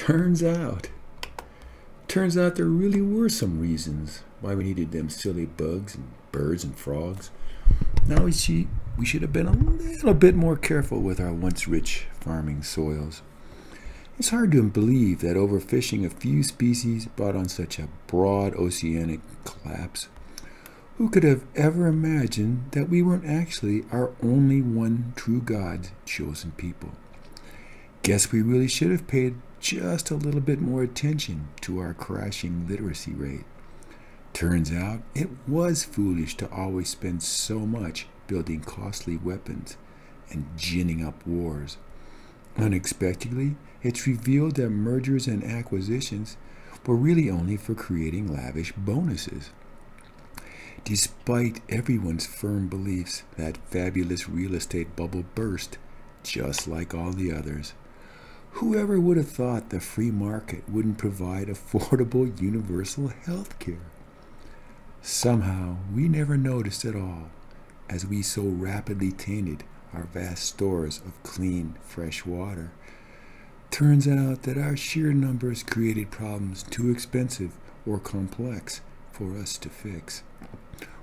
Turns out, turns out there really were some reasons why we needed them silly bugs and birds and frogs. Now we see we should have been a little bit more careful with our once rich farming soils. It's hard to believe that overfishing a few species brought on such a broad oceanic collapse. Who could have ever imagined that we weren't actually our only one true God's chosen people? Guess we really should have paid just a little bit more attention to our crashing literacy rate. Turns out it was foolish to always spend so much building costly weapons and ginning up wars. Unexpectedly, it's revealed that mergers and acquisitions were really only for creating lavish bonuses. Despite everyone's firm beliefs, that fabulous real estate bubble burst, just like all the others. Whoever would have thought the free market wouldn't provide affordable universal health care? Somehow, we never noticed at all, as we so rapidly tainted our vast stores of clean, fresh water. Turns out that our sheer numbers created problems too expensive or complex for us to fix.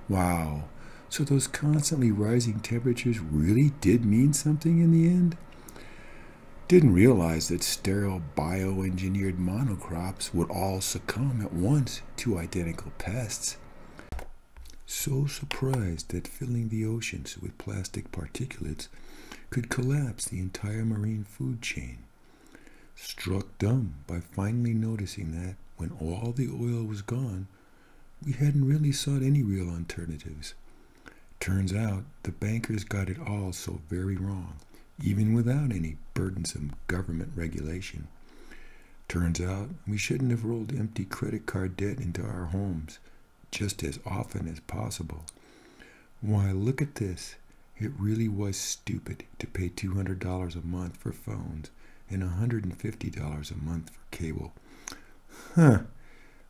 Wow, so those constantly rising temperatures really did mean something in the end? Didn't realize that sterile bioengineered monocrops would all succumb at once to identical pests. So surprised that filling the oceans with plastic particulates could collapse the entire marine food chain. Struck dumb by finally noticing that when all the oil was gone, we hadn't really sought any real alternatives. Turns out the bankers got it all so very wrong, even without any burdensome government regulation. Turns out we shouldn't have rolled empty credit card debt into our homes just as often as possible. Why, look at this. It really was stupid to pay $200 a month for phones and $150 a month for cable. Huh.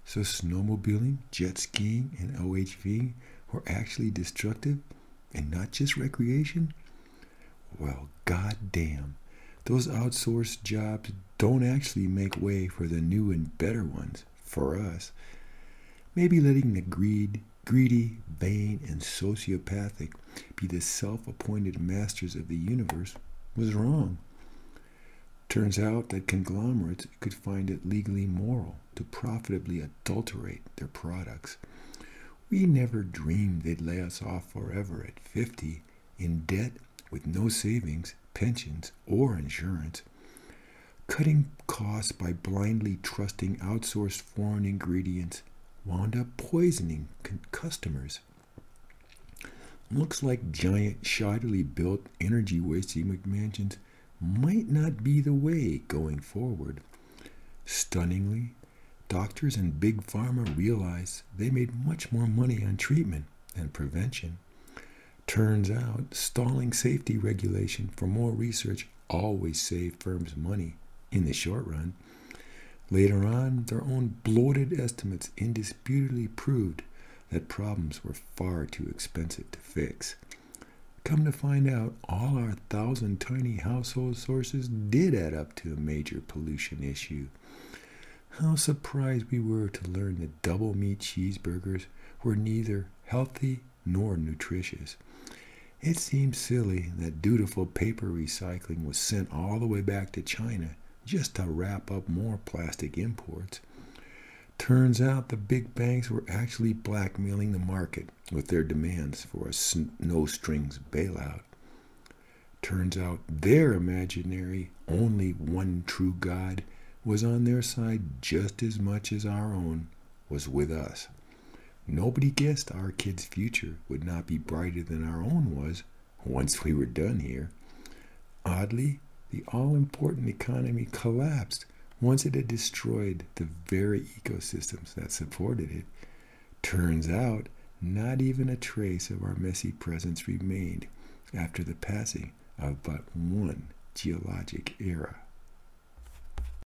So snowmobiling, jet skiing, and OHV were actually destructive and not just recreation? Well, goddamn, those outsourced jobs don't actually make way for the new and better ones for us. Maybe letting the greedy, vain, and sociopathic be the self-appointed masters of the universe was wrong. Turns out that conglomerates could find it legally moral to profitably adulterate their products. We never dreamed they'd lay us off forever at 50 in debt with no savings, pensions, or insurance. Cutting costs by blindly trusting outsourced foreign ingredients wound up poisoning customers. Looks like giant, shoddily built, energy-wasting McMansions might not be the way going forward. Stunningly, doctors and big pharma realized they made much more money on treatment than prevention. Turns out, stalling safety regulation for more research always saved firms money in the short run. Later on, their own bloated estimates indisputably proved that problems were far too expensive to fix. Come to find out, all our 1,000 tiny household sources did add up to a major pollution issue. How surprised we were to learn that double meat cheeseburgers were neither healthy nor nutritious. It seems silly that dutiful paper recycling was sent all the way back to China just to wrap up more plastic imports. Turns out the big banks were actually blackmailing the market with their demands for a no-strings bailout. Turns out their imaginary, only one true God was on their side just as much as our own was with us. Nobody guessed our kids' future would not be brighter than our own was once we were done here. Oddly, the all-important economy collapsed once it had destroyed the very ecosystems that supported it. Turns out, not even a trace of our messy presence remained after the passing of but one geologic era.